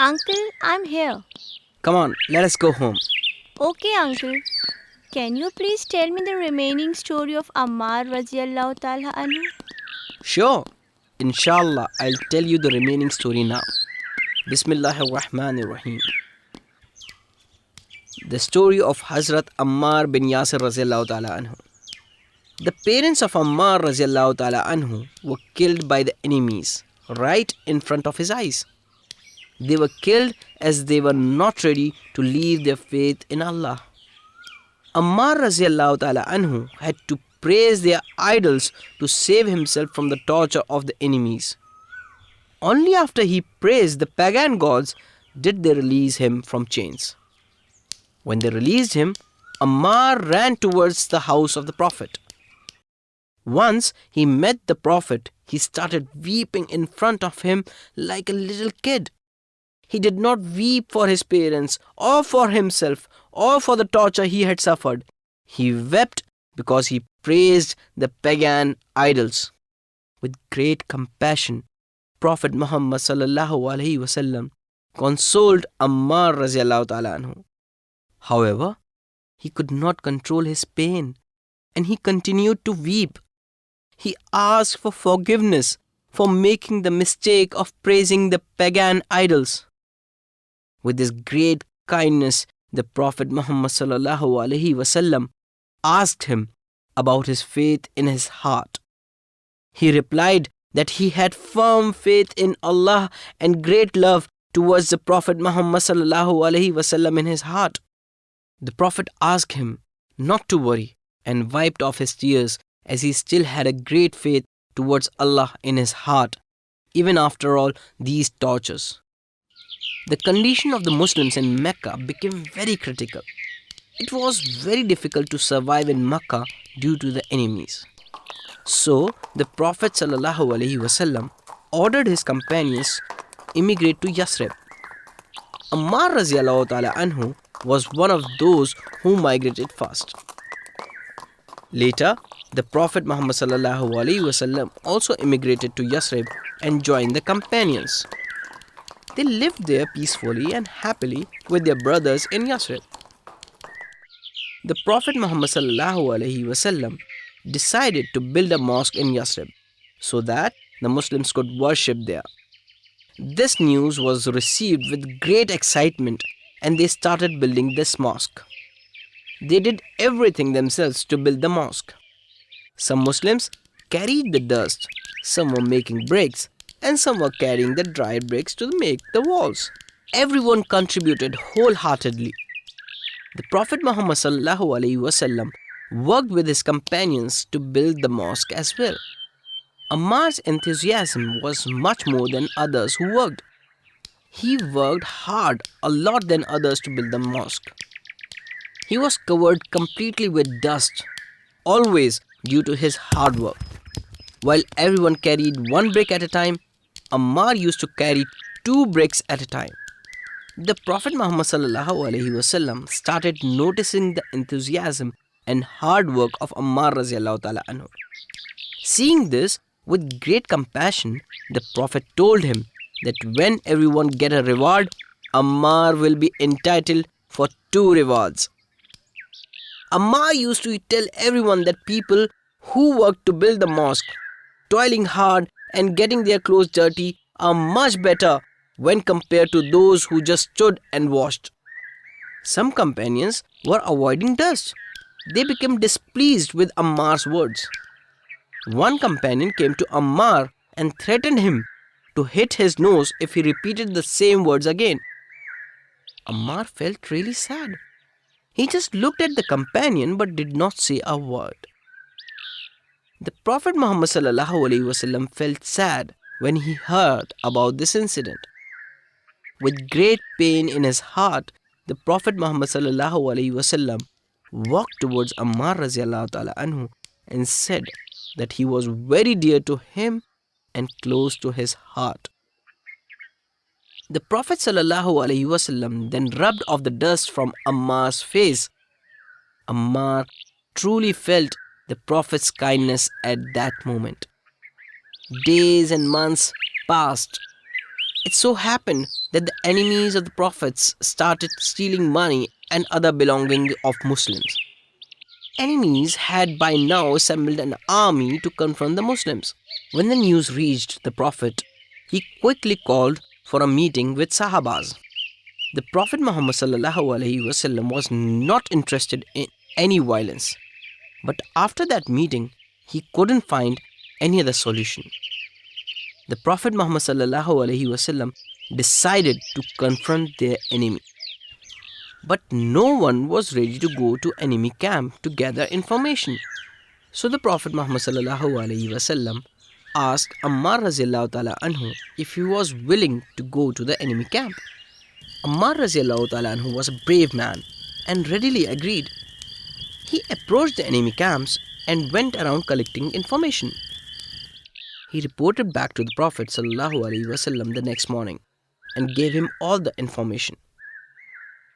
Uncle, I'm here. Come on, let us go home. Okay, Uncle. Can you please tell me the remaining story of Ammar radiallahu ta'ala anhu? Sure. Inshallah, I'll tell you the remaining story now. Bismillahir Rahmanir Rahim. The story of Hazrat Ammar bin Yasir radiallahu ta'ala anhu. The parents of Ammar radiallahu ta'ala anhu were killed by the enemies right in front of his eyes. They were killed as they were not ready to leave their faith in Allah. Ammar radiallahu ta'ala anhu had to praise their idols to save himself from the torture of the enemies. Only after he praised the pagan gods did they release him from chains. When they released him, Ammar ran towards the house of the Prophet. Once he met the Prophet, he started weeping in front of him like a little kid. He did not weep for his parents or for himself or for the torture he had suffered. He wept because he praised the pagan idols. With great compassion, Prophet Muhammad sallallahu alaihi wasallam consoled Ammar radiallahu ta'ala anhu. However, he could not control his pain and he continued to weep. He asked for forgiveness for making the mistake of praising the pagan idols. With this great kindness, the Prophet Muhammad sallallahu alaihi wasallam asked him about his faith in his heart. He replied that he had firm faith in Allah and great love towards the Prophet Muhammad sallallahu alaihi wasallam in his heart. The Prophet asked him not to worry and wiped off his tears as he still had a great faith towards Allah in his heart, even after all these tortures. The condition of the Muslims in Mecca became very critical. It was very difficult to survive in Mecca due to the enemies. So, the Prophet ﷺ ordered his companions immigrate to Yathrib. Ammar radiallahu ta'ala anhu was one of those who migrated first. Later, the Prophet Muhammad ﷺ also immigrated to Yathrib and joined the companions. They lived there peacefully and happily with their brothers in Yathrib. The Prophet Muhammad ﷺ decided to build a mosque in Yathrib so that the Muslims could worship there. This news was received with great excitement and they started building this mosque. They did everything themselves to build the mosque. Some Muslims carried the dust, some were making bricks, and some were carrying the dry bricks to make the walls. Everyone contributed wholeheartedly. The Prophet Muhammad ﷺ worked with his companions to build the mosque as well. Ammar's enthusiasm was much more than others who worked. He worked hard, a lot than others to build the mosque. He was covered completely with dust, always due to his hard work. While everyone carried one brick at a time, Ammar used to carry 2 bricks at a time. The Prophet Muhammad ﷺ started noticing the enthusiasm and hard work of Ammar radiallahu ta'ala anhu. Seeing this, with great compassion, the Prophet told him that when everyone get a reward, Ammar will be entitled for 2 rewards. Ammar used to tell everyone that people who worked to build the mosque, toiling hard and getting their clothes dirty, are much better when compared to those who just stood and watched. Some companions were avoiding dust. They became displeased with Ammar's words. One companion came to Ammar and threatened him to hit his nose if he repeated the same words again. Ammar felt really sad. He just looked at the companion but did not say a word. The Prophet Muhammad ﷺ felt sad when he heard about this incident. With great pain in his heart, the Prophet Muhammad ﷺ walked towards Ammar radiallahu ta'ala anhu and said that he was very dear to him and close to his heart. The Prophet ﷺ then rubbed off the dust from Ammar's face. Ammar truly felt the Prophet's kindness at that moment. Days and months passed. It so happened that the enemies of the prophets started stealing money and other belongings of Muslims. Enemies had by now assembled an army to confront the Muslims. When the news reached the Prophet, he quickly called for a meeting with Sahabas. The Prophet Muhammad ﷺ was not interested in any violence, but after that meeting, he couldn't find any other solution. The Prophet Muhammad ﷺ decided to confront their enemy. But no one was ready to go to enemy camp to gather information. So the Prophet Muhammad ﷺ asked Ammar radiallahu ta'ala anhu if he was willing to go to the enemy camp. Ammar radiallahu ta'ala anhu was a brave man and readily agreed. He approached the enemy camps and went around collecting information. He reported back to the Prophet ﷺ the next morning and gave him all the information.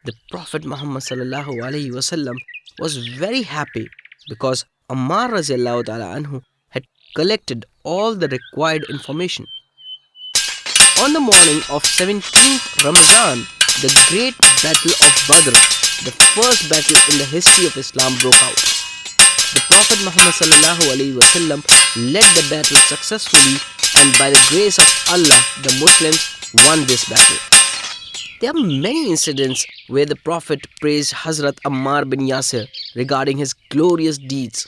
The Prophet Muhammad ﷺ was very happy because Ammar radiallahu ta'ala anhu had collected all the required information. On the morning of 17th Ramadan, the great battle of Badr, the first battle in the history of Islam, broke out. The Prophet Muhammad ﷺ led the battle successfully, and by the grace of Allah, the Muslims won this battle. There are many incidents where the Prophet praised Hazrat Ammar bin Yasir regarding his glorious deeds.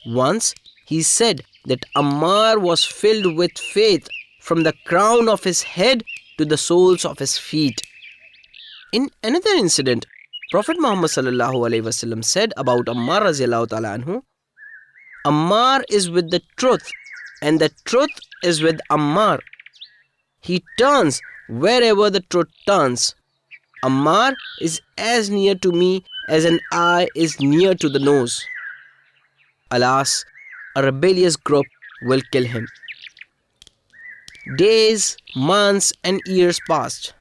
Once, he said that Ammar was filled with faith from the crown of his head to the soles of his feet. In another incident, Prophet Muhammad ﷺ said about Ammar radiallahu ta'ala anhu, Ammar is with the truth, and the truth is with Ammar. He turns wherever the truth turns. Ammar is as near to me as an eye is near to the nose. Alas, a rebellious group will kill him. Days, months and years passed.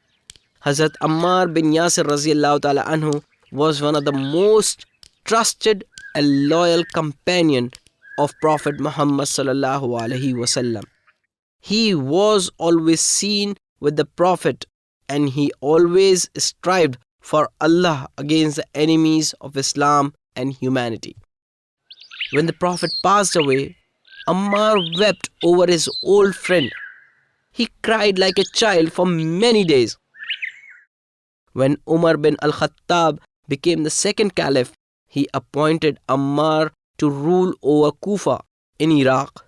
Hazrat Ammar bin Yasir radiallahu ta'ala anhu was one of the most trusted and loyal companion of Prophet Muhammad sallallahu alaihi wasallam. He was always seen with the Prophet, and he always strived for Allah against the enemies of Islam and humanity. When the Prophet passed away, Ammar wept over his old friend. He cried like a child for many days. When Umar bin al-Khattab became the second caliph, he appointed Ammar to rule over Kufa in Iraq.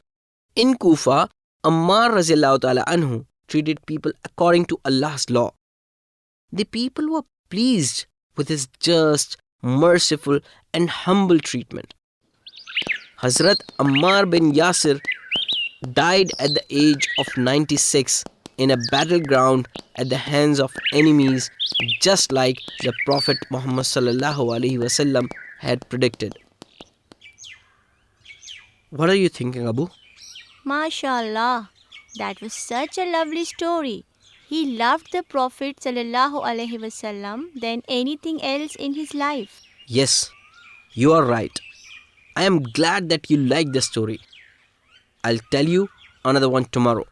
In Kufa, Ammar radiallahu ta'ala anhu treated people according to Allah's law. The people were pleased with his just, merciful and humble treatment. Hazrat Ammar bin Yasir died at the age of 96 in a battleground at the hands of enemies, just like the Prophet Muhammad sallallahu alaihi wasallam had predicted. What are you thinking, Abu? MashaAllah, that was such a lovely story. He loved the Prophet sallallahu alaihi wasallam than anything else in his life. Yes, you are right. I am glad that you like the story. I'll tell you another one tomorrow.